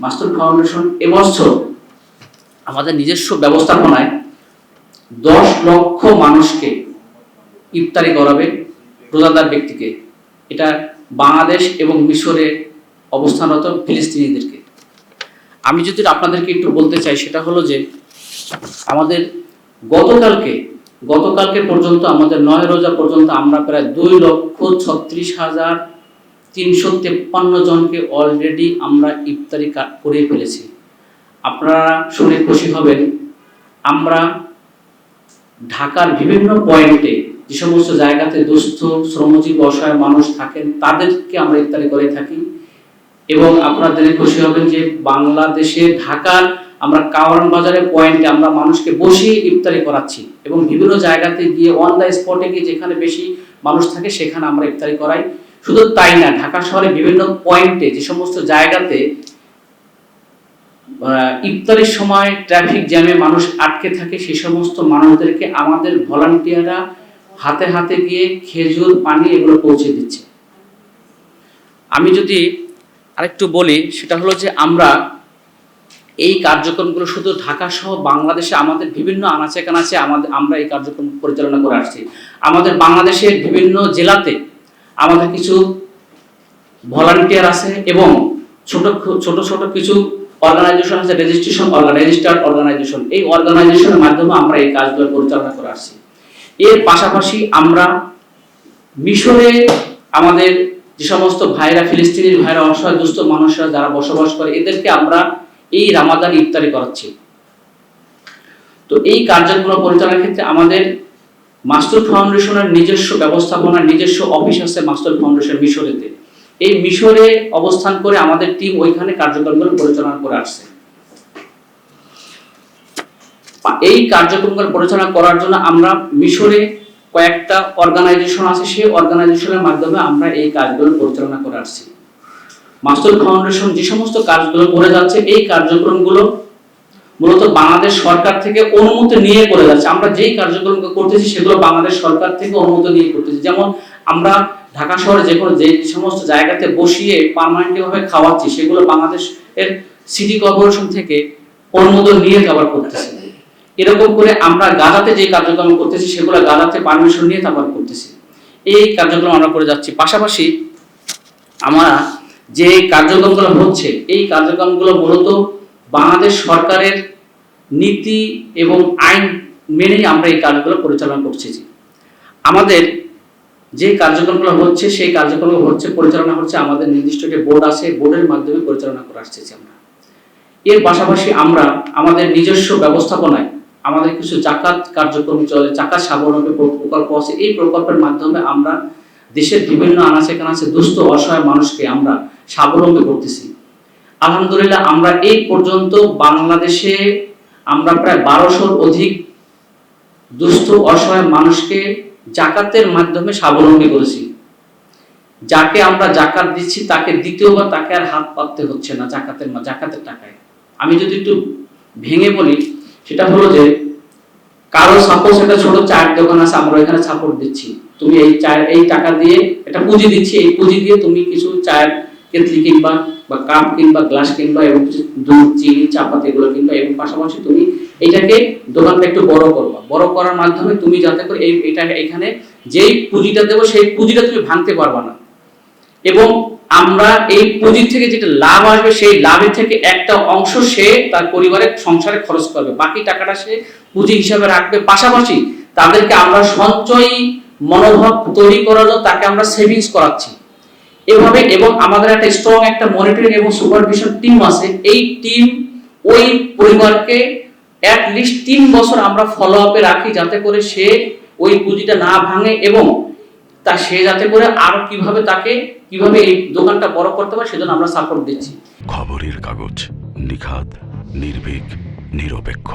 Master foundation এবছর আমাদের নিজস্ব ব্যবস্থাপনায় 10 লক্ষ মানুষকে ইফতারি করাবে, রোজাদার ব্যক্তিকে। এটা বাংলাদেশ এবং মিশরে অবস্থানরত ফিলিস্তিনিদেরকে। আমি যদি আপনাদেরকে একটু বলতে চাই, সেটা হলো যে আমাদের গতকালকে পর্যন্ত, আমাদের 9 রোজা পর্যন্ত আমরা প্রায় 2,36,353 জনকে অলরেডি আমরা ইফতারি করে ফেলেছি। আপনারা শুনে খুশি হবেন, আমরা ঢাকার বিভিন্ন পয়েন্টে যে সমস্ত জায়গাতে দুস্থ শ্রমজীবী অসহায় মানুষ থাকেন তাদেরকে আমরা ইফতারি করে থাকি। এবং আপনারা জেনে খুশি হবেন যে বাংলাদেশে ঢাকার আমরা কাওয়ান বাজারের পয়েন্টে আমরা মানুষকে বসিয়ে ইফতারি করাচ্ছি এবং বিভিন্ন জায়গাতে গিয়ে অন দ্য স্পটে গিয়ে যেখানে বেশি মানুষ থাকে সেখানে আমরা ইফতারি করাই। শুধু তাই না, ঢাকা শহরে বিভিন্ন পয়েন্টে যে সমস্ত জায়গাতে ইফতারের সময় ট্রাফিক জ্যামে মানুষ আটকে থাকে সেই সমস্ত মানুষদেরকে আমাদের ভলান্টিয়াররা হাতে হাতে গিয়ে খেজুর, পানি এগুলো পৌঁছে দিচ্ছে। আমি যদি আরেকটু বলি, সেটা হলো যে আমরা এই কার্যক্রমগুলো শুধু ঢাকা সহ বাংলাদেশে আমাদের বিভিন্ন আনাচে কানাচে আমরা এই কার্যক্রম পরিচালনা করে আসছি। আমাদের বাংলাদেশের বিভিন্ন জেলাতে আমাদের কিছু ভলান্টিয়ার আছে এবং ছোট ছোট কিছু অর্গানাইজেশন আছে, রেজিস্টার্ড অর্গানাইজেশন। এই অর্গানাইজেশনের মাধ্যমে আমরা এই কাজগুলো পরিচালনা করে আসছি। এর পাশাপাশি আমরা মিশরে আমাদের যে সমস্ত ভাইরা, ফিলিস্তিনির ভাইরা, অসহায় দুস্থ মানুষরা যারা বসবাস করে, এদেরকে আমরা এই রামাদান ইফতারি করাচ্ছি। তো এই কার্যক্রম পরিচালনার ক্ষেত্রে আমাদের মাস্টার ফাউন্ডেশনের নিজস্ব ব্যবস্থাপনা, নিজস্ব অফিস আছে মাস্টার ফাউন্ডেশন মিশরেতে। এই মিশরে অবস্থান করে আমাদের টিম ওইখানে কার্যক্রমগুলো পরিচালনা করে আসছে। এই কার্যক্রমগুলো পরিচালনা করার জন্য আমরা মিশরে কয়েকটা অর্গানাইজেশন আছে, সেই অর্গানাইজেশনের মাধ্যমে আমরা এই কাজগুলো পরিচালনা করে আসছি। মাস্টার ফাউন্ডেশন যে সমস্ত কাজগুলো করে যাচ্ছে, এই কার্যক্রমগুলো মূলত বাংলাদেশ সরকার থেকে অনুমতি নিয়ে করে যাচ্ছে। আমরা যেই কার্যক্রমগুলো করতেছি সেগুলো বাংলাদেশ সরকার থেকে অনুমতি নিয়ে করতেছি। যেমন আমরা ঢাকা শহরে যে সমস্ত জায়গাতে বসিয়ে পার্মানেন্টলি ভাবে খাওয়াচ্ছি, সেগুলো বাংলাদেশের সিটি কর্পোরেশন থেকে অনুমোদন নিয়ে খাবার করতেছি। এরকম করে আমরা গাজাতে যে কার্যক্রম করতেছি সেগুলো গাজাতে পারমিশন নিয়ে খাবার করতেছি। এই কার্যক্রম আমরা করে যাচ্ছি। পাশাপাশি আমরা যে কার্যক্রমগুলো হচ্ছে, এই কার্যক্রমগুলো মূলত বাংলাদেশ সরকারের নীতি এবং আইন মেনেই আমরা এই কাজগুলো পরিচালনা করছি। আমাদের যে কার্যক্রমগুলো হচ্ছে সেই কার্যক্রমগুলো পরিচালনা হচ্ছে আমাদের নির্দিষ্ট যে বোর্ড আছে, বোর্ডের মাধ্যমে পরিচালনা করে আসছি আমরা। এর পাশাপাশি আমরা আমাদের নিজস্ব ব্যবস্থাপনায় আমাদের কিছু জাকাত কার্যক্রম চলে, জাকাত স্বাবলম্বী প্রকল্প আছে। এই প্রকল্পের মাধ্যমে আমরা দেশের বিভিন্ন আনাচে কানাচে দুস্থ অসহায় মানুষকে আমরা স্বাবলম্বী করতেছি। আলহামদুলিল্লাহ, আমরা এই পর্যন্ত বাংলাদেশে আমরা প্রায় 1200-র অধিক দুস্থ অসহায় মানুষকে জাকাতের মাধ্যমে স্বাবলম্বী করেছি। যাকে আমরা জাকাত দিচ্ছি তাকে দ্বিতীয়বার তাকে আর হাত পাততে হচ্ছে না জাকাতের টাকায়। আমি যদি একটু ভেঙে বলি, সেটা হলো যে কারো সাপোজ একটা ছোট চায়ের দোকান আছে, আমরা এখানে সাপোর্ট দিচ্ছি, তুমি এই টাকা দিয়ে একটা পুঁজি দিচ্ছি, এই পুঁজি দিয়ে তুমি কিছু চায়ের কেতলি কিনবা বা কাপ কিনবা, গ্লাস কিনবা এবং কিছু দুধ, চিনি, চাপাতি এগুলো কিনবা। এবং পাশাপাশি তুমি এইটাকে দোকানটা একটু বড় করবা। বড় করার মাধ্যমে তুমি যাতে করে এখানে যেই পুঁজিটা দেবো সেই পুঁজিটা তুমি ভাঙতে পারবা না। এবং আমরা এই পুঁজি থেকে যেটা লাভ আসবে সেই লাভের থেকে একটা অংশ সে তার পরিবারের সংসারে খরচ করবে, বাকি টাকাটা সে পুঁজি হিসাবে রাখবে। পাশাপাশি তাদেরকে আমরা সঞ্চয়ী মনোভাব তৈরি করার জন্য তাকে আমরা সেভিংস করাচ্ছি এভাবে। এবং আমাদের একটা স্ট্রং একটা মনিটরিং এবং সুপারভিশন টিম আছে। এই টিম ওই পরিবারকে অ্যাট লিস্ট 3 বছর আমরা ফলো আপে রাখি, যাতে করে সে ওই পুঁজিটা না ভাঙে এবং সে যাতে করে আরো কিভাবে এই দোকানটা বড় করতে পারে সেজন্য আমরা সাপোর্ট দিচ্ছি। খবরের কাগজ, নিখাত, নির্ভীক, নিরপেক্ষ।